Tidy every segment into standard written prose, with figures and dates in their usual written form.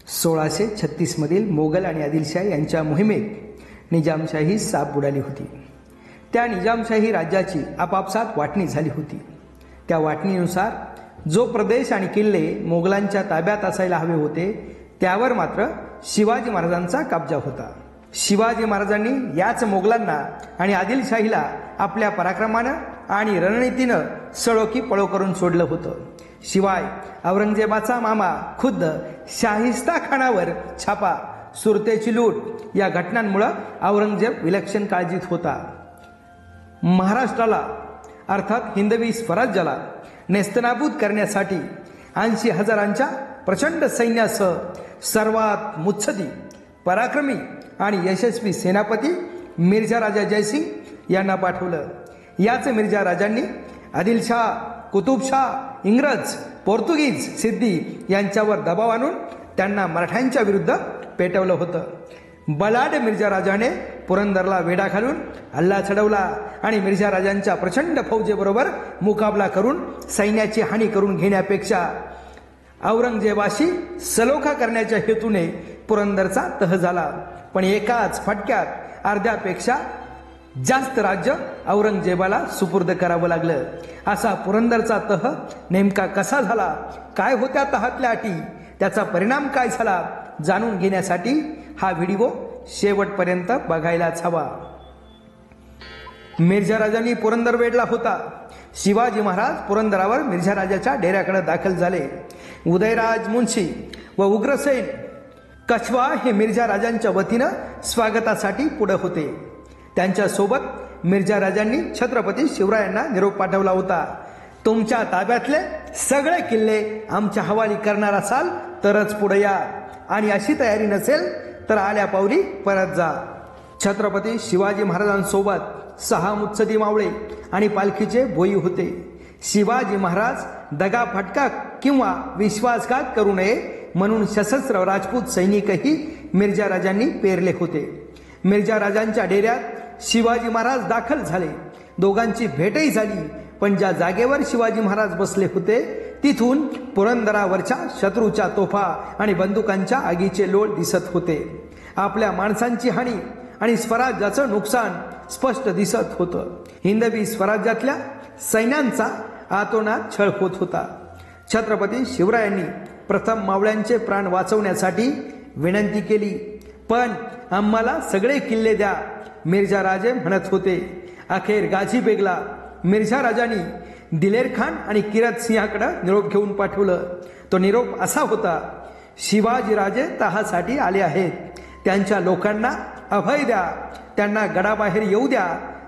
1636 मधील मोगल आणि आदिलशाह यांच्या मोहिमेत निजामशाही साप बुडाली होती. त्या निजामशाही राज्याची आपापसात वाटणी झाली होती. त्या वाटणीनुसार जो प्रदेश आणि किल्ले मोगलांच्या ताब्यात असायला हवे होते त्यावर मात्र शिवाजी महाराजांचा कब्जा होता. शिवाजी महाराजांनी याच मोगलांना आणि आदिलशाहीला आपल्या पराक्रमानं आणि रणनीतीनं सळो की पळो करून सोडलं होतं. शिवाय औरंगजेबाचा मामा खुद्द शाहिस्ता खानावर छापा, सुरतेची लूट या घटनांमुळे औरंगजेब विलक्षण काळजीत होता. महाराष्ट्राला अर्थात हिंदवी स्वराज्याला नेस्तनाबूत करण्यासाठी 80,000 प्रचंड सैन्यासह सर्वात मुत्सदी, पराक्रमी आणि यशस्वी सेनापती मिर्झा राजा जयसिंग यांना पाठवलं. याच मिर्झा राजांनी आदिलशाह, कुतुबशाह, इंग्रज, पोर्तुगीज, सिद्दी यांच्यावर दबाव आणून त्यांना मराठ्यांच्या विरुद्ध पेटवलं होतं. बलाढ्य मिर्झा राजाने पुरंदरला वेढा घालून हल्ला चढवला आणि मिर्झा राजांच्या प्रचंड फौजेबरोबर मुकाबला करून सैन्याची हानी करून घेण्यापेक्षा औरंगजेबाशी सलोखा करण्याच्या हेतूने पुरंदरचा तह झाला. पण एकाच फटक्यात अर्ध्यापेक्षा जास्त राज्य औरंगजेबाला सुपूर्द करावं लागलं. असा पुरंदरचा तह नेमका कसा झाला, काय होत्या तहातल्या अटी, त्याचा परिणाम काय झाला जाणून घेण्यासाठी हा व्हिडिओ शेवटपर्यंत बघायलाच हवा. मिर्झा राजांनी पुरंदर वेढला होता. शिवाजी महाराज पुरंदरावर मिर्झा राजाच्या डेऱ्याकडे दाखल झाले. उदयराज मुन्शी व उग्रसेन कछवा हे मिर्झा राजांच्या वतीनं स्वागतासाठी पुढे होते. त्यांच्या सोबत मिर्झा राजांनी छत्रपती शिवरायांना निरोप पाठवला होता. तुमच्या ताब्यातले सगळे किल्ले आमच्या हवाली करणार असाल तरच पुढे या, आणि अशी तयारी नसेल तर आल्या पावली परत जा. छत्रपती शिवाजी महाराजांसोबत 6 मुत्सदी मावळे आणि पालखीचे बोई होते. शिवाजी महाराज दगा फटका किंवा विश्वासघात करू नये म्हणून सशस्त्र राजपूत सैनिकही मिर्झा राजांनी पेरले होते. मिर्झा राजांच्या डेऱ्यात शिवाजी महाराज दाखल झाले. दोघांची भेटही झाली. पण ज्या जागेवर शिवाजी महाराज बसले होते तिथून पुरंदरावरच्या शत्रूच्या तोफा आणि बंदुकांच्या आगीचे लोळ दिसत होते. आपल्या माणसांची हानी आणि स्वराज्याचं नुकसान स्पष्ट दिसत होतं. हिंदवी स्वराज्यातल्या सैन्यांचा आतोनात छळ होत होता. छत्रपती शिवरायांनी प्रथम मावळ्यांचे प्राण वाचवण्यासाठी विनंती केली. पण आम्हाला सगळे किल्ले द्या, मिर्झा राजे म्हणत होते. अखेर गाझी बेगला मिर्झा राजांनी दिलेर खान आणि किरत सिंहाकडे निरोप घेऊन पाठवलं. तो निरोप असा होता: शिवाजी राजे तहासाठी आले आहेत. त्यांच्या लोकांना अभय द्या, त्यांना गडाबाहेर येऊ द्या,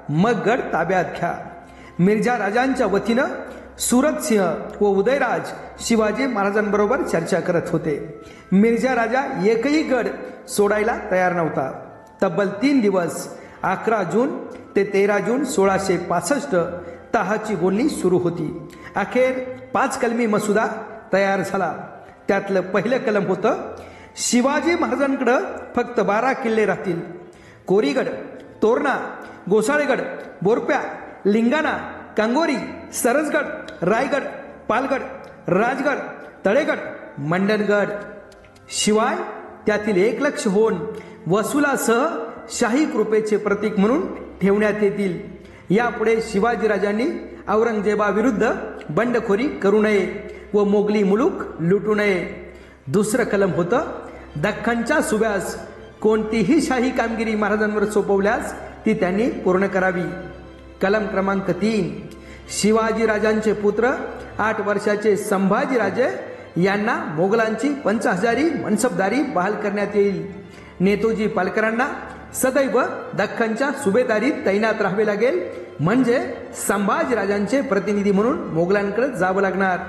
मग गड ताब्यात घ्या. मिर्झा राजांच्या वतीनं सूरत सिंह व उदयराज शिवाजी महाराजांबरोबर चर्चा करत होते. मिर्झा राजा एकही गड सोडायला तयार नव्हता. तब्बल 3 दिवस 11 जून ते 13 जून 1665 तहाची बोलणी सुरू होती. अखेर 5 कलमी मसुदा तयार झाला. त्यातलं पहिलं कलम होतं: शिवाजी महाराजांकडे फक्त 12 किल्ले राहतील. कोरीगड, तोरणा, गोसाळेगड, बोरप्या, लिंगाणा, कांगोरी, सरसगड, रायगड, पालगड, राजगड, तळेगड, मंडणगड. शिवाय त्यातील 1 लक्ष होऊन वसुलासह शाही कृपेचे प्रतीक म्हणून ठेवण्यात येतील. यापुढे शिवाजीराजांनी औरंगजेबाविरुद्ध बंडखोरी करू नये व मोगली मुलूक लुटू नये. दुसरं कलम होतं: दख्खनच्या सुब्यास कोणतीही शाही कामगिरी महाराजांवर सोपवल्यास ती त्यांनी पूर्ण करावी. कलम क्रमांक 3: शिवाजी राजांचे पुत्र 8 वर्षाचे संभाजीराजे यांना मोगलांची 50,000 मनसबदारी बहाल करण्यात येईल. नेतोजी पालकरांना सदैव दख्खनच्या सुभेदारीत तैनात राहावे लागेल, म्हणजे संभाजीराजांचे प्रतिनिधी म्हणून मोगलांकडे जावं लागणार.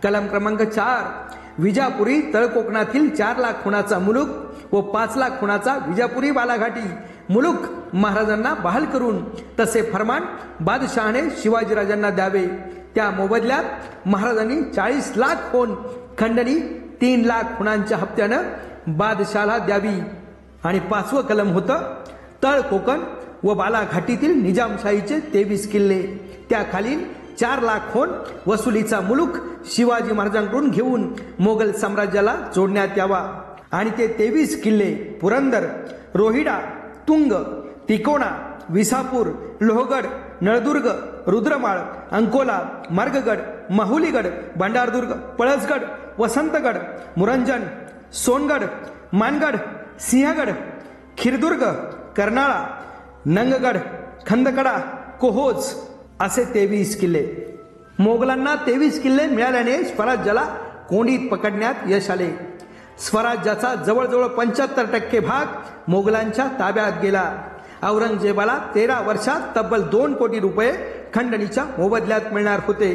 कलम क्रमांक 4: विजापुरी तळकोकणातील 4 लाख खुणाचा मुलूक व 5 लाख खुणाचा विजापुरी बालाघाटी मुलूक महाराजांना बहाल करून तसे फरमान बादशहाने शिवाजीराजांना द्यावे. त्या मोबदल्यात महाराजांनी 40 लाख खूण खंडणी 3 लाख खुणांच्या हप्त्यानं बादशहाला द्यावी. आणि 5वं कलम होतं: तळ कोकण व बालाघाटीतील निजामशाहीचे 23 किल्ले, त्याखालील 4 लाख खूण वसुलीचा मुलूक शिवाजी महाराजांकडून घेऊन मोगल साम्राज्याला जोडण्यात यावा. आणि ते 23 किल्ले पुरंदर, रोहिडा, तुंग, तिकोणा, विसापूर, लोहगड, नळदुर्ग, रुद्रमाळ, अंकोला, मार्गगड, माहुलीगड, भंडारदुर्ग, पळसगड, वसंतगड, मुरंजन, सोनगड, मानगड, सिंहगड, खिरदुर्ग, कर्नाळा, नंगगड, खंदकडा, कोहोज असे 23 किल्ले. मोगलांना 23 किल्ले मिळाल्याने स्वराज्याला कोंडीत पकडण्यात यश आले. स्वराज्याचा जवळजवळ 75% भाग मोगलांच्या ताब्यात गेला. औरंगजेबाला 13 वर्षात तब्बल 2 कोटी रुपये खंडणीच्या मोबदल्यात मिळणार होते.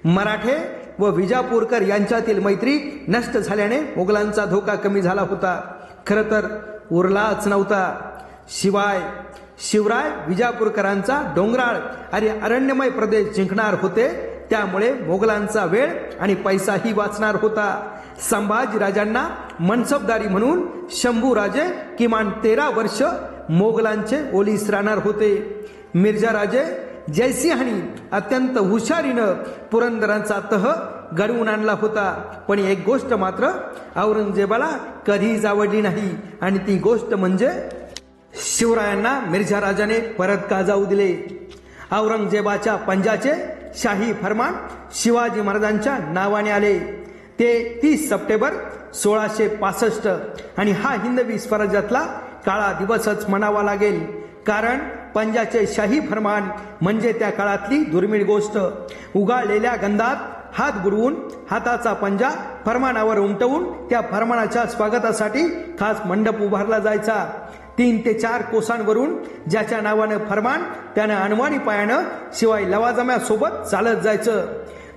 मराठे व विजापूरकर यांच्यातील मैत्री नष्ट झाल्याने मोगलांचा धोका कमी झाला होता. खरं तर उरलाच नव्हता. शिवाय शिवराय विजापूरकरांचा डोंगराळ आणि अरण्यमय प्रदेश जिंकणार होते. त्यामुळे मोगलांचा वेळ आणि पैसाही वाचणार होता. संभाजीराजांना मनसबदारी म्हणून शंभूराजे किमान 13 वर्ष मोगलांचे ओलीस राहणार होते. मिर्झाराजे जयसिंहांनी अत्यंत हुशारीनं पुरंदरांचा तह घडवून आणला होता. पण एक गोष्ट मात्र औरंगजेबाला कधीच आवडली नाही आणि ती गोष्ट म्हणजे शिवरायांना मिर्झाराजाने परत का जाऊ दिले. औरंगजेबाच्या पंजाचे शाही फरमान शिवाजी महाराजांच्या नावाने आले. ते 30 सप्टेंबर 1665 आणि हा हिंदवी स्वराज्यातला काळा दिवसच म्हणावा लागेल. कारण पंजाचे शाही फरमान म्हणजे त्या काळातली दुर्मिळ गोष्ट. उगाळलेल्या गंधात हात बुडवून हाताचा पंजा फरमानावर उमटवून त्या फरमानाच्या स्वागतासाठी खास मंडप उभारला जायचा. 3 ते 4 कोसांवरून ज्याच्या नावानं फरमान त्यानं अनवाणी पायानं शिवाय लवाजम्यासोबत चालत जायचं.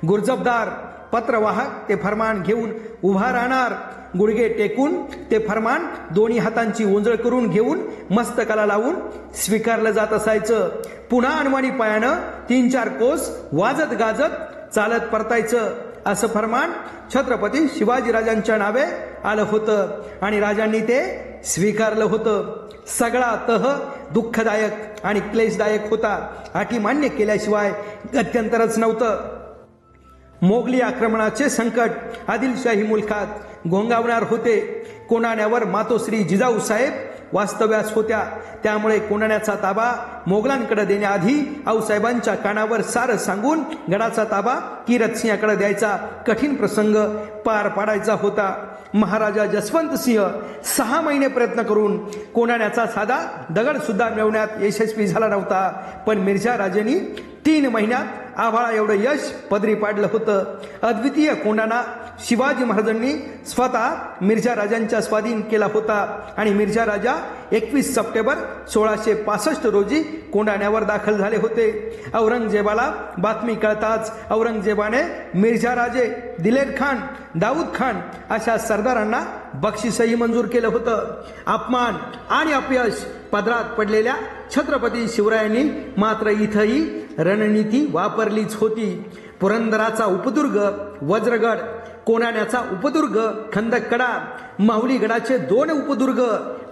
गुर्जबदार पत्रवाहक ते फरमान घेऊन उभा राहणार. गुडघे टेकून ते फरमान दोन्ही हातांची ओंजळ करून घेऊन मस्तकाला लावून स्वीकारलं जात असायचं. पुन्हा अनवाणी पायानं 3-4 कोस वाजत गाजत चालत परतायचं. असं फरमान छत्रपती शिवाजीराजांच्या नावे आलं होतं आणि राजांनी ते स्वीकारलं होतं. सगळा तह दुःखदायक आणि क्लेशदायक होता. अटी मान्य केल्याशिवाय गत्यंतरच नव्हतं. मोगली आक्रमणाचे संकट आदिलशाही मुलखात घोंगावणार होते. कोंढाण्यावर मातोश्री जिजाऊसाहेब वास्तव्यास होत्या. त्यामुळे कोंढाण्याचा ताबा मोगलांकडे देण्याआधी आऊसाहेबांच्या कानावर सारं सांगून गडाचा ताबा किरतसिंहाकडे द्यायचा कठीण प्रसंग पार पाडायचा होता. महाराजा जसवंत सिंह 6 महिने प्रयत्न करून कोंढाण्याचा साधा दगड सुद्धा मिळवण्यात यशस्वी झाला नव्हता. पण मिर्झा राजेंनी 3 महिन्यात आभाळा एवढं यश पदरी पाडलं होतं. अद्वितीय कोंढाणा शिवाजी महाराजांनी स्वतः मिर्झा राजांच्या स्वाधीन केला होता आणि मिर्झा राजा 21 सप्टेंबर 1665 रोजी कोंढाण्यावर दाखल झाले होते. औरंगजेबाला बातमी कळताच औरंगजेबाने मिर्झा राजे, दिलेर खान, दाऊद खान अशा सरदारांना बक्षीसही मंजूर केलं होतं. अपमान आणि अपयश पदरात पडलेल्या छत्रपती शिवरायांनी मात्र इथंही रणनीती वापरलीच होती. पुरंदराचा उपदुर्ग वज्रगड, कोंढाण्याचा उपदुर्ग खंदकडा, माहुलीगडाचे 2 उपदुर्ग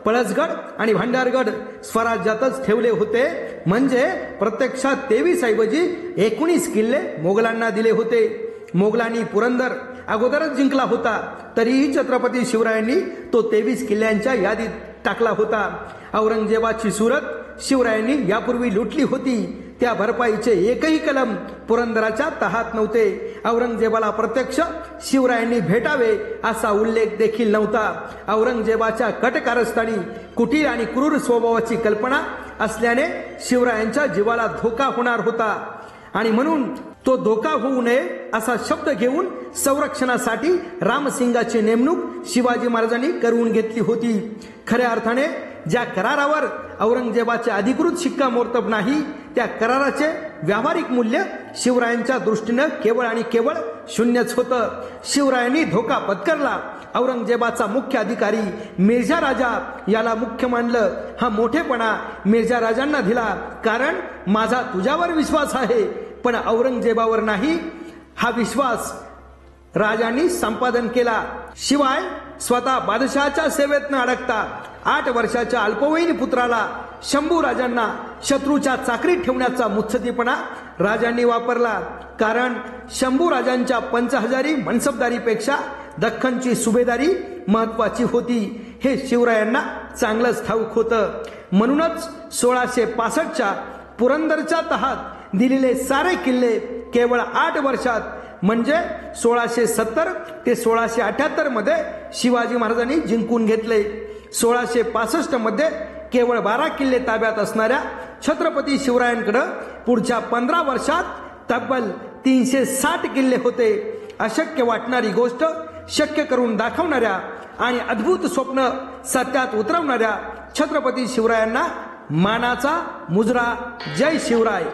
पळसगड आणि भंडारगड स्वराज्यातच ठेवले होते. म्हणजे प्रत्यक्षात 23 ऐवजी 19 किल्ले मोगलांना दिले होते. मोगलांनी पुरंदर अगोदरच जिंकला होता तरीही छत्रपती शिवरायांनी तो 23 किल्ल्यांच्या यादीत टाकला होता. औरंगजेबाची सुरत शिवरायांनी यापूर्वी लुटली होती. त्या भरपाईचे एकही कलम पुरंदराच्या तहात नव्हते. औरंगजेबाला प्रत्यक्ष शिवरायांनी भेटावे असा उल्लेख देखील नव्हता. औरंगजेबाच्या कटकारस्थानी कुटील आणि क्रूर स्वभावाची कल्पना असल्याने शिवरायांच्या जीवाला धोका होणार होता आणि म्हणून तो धोका होऊ नये असा शब्द घेऊन संरक्षणासाठी रामसिंगाची नेमणूक शिवाजी महाराजांनी करून घेतली होती. खऱ्या अर्थाने ज्या करारावर औरंगजेबाचे अधिकृत शिक्कामोर्तब नाही त्या कराराचे व्यावहारिक मूल्य शिवरायांच्या दृष्टीनं केवळ आणि केवळ शून्यच होतं. शिवरायांनी धोका पत्करला. औरंगजेबाचा मुख्य अधिकारी मिर्झा राजा याला मुख्य मानलं. हा मोठेपणा मिर्झा राजांना दिला कारण माझा तुझ्यावर विश्वास आहे पण औरंगजेबावर नाही. हा विश्वास राजांनी संपादन केला. शिवाय स्वतः बादशहाच्या सेवेत न अडकता 8 वर्षाच्या अल्पवयीन पुत्राला शंभू राजांना शत्रूच्या चाकरीत ठेवण्याचा मुत्सद्दीपणा राजांनी वापरला. कारण शंभू राजांच्या 50,000 मनसबदारीपेक्षा दख्खनची सुभेदारी महत्वाची होती हे शिवरायांना चांगलंच ठाऊक होतं. म्हणूनच 1665च्या पुरंदरच्या तहात दिलेले सारे किल्ले केवळ 8 वर्षात म्हणजे 1670 ते 1678 मध्ये शिवाजी महाराजांनी जिंकून घेतले. 1665 मध्ये केवळ 12 किल्ले ताब्यात असणाऱ्या छत्रपती शिवरायांकडे पुढच्या 15 वर्षात तब्बल 360 किल्ले होते. अशक्य वाटणारी गोष्ट शक्य करून दाखवणाऱ्या आणि अद्भुत स्वप्न सत्यात उतरवणाऱ्या छत्रपती शिवरायांना मानाचा मुजरा. जय शिवराय.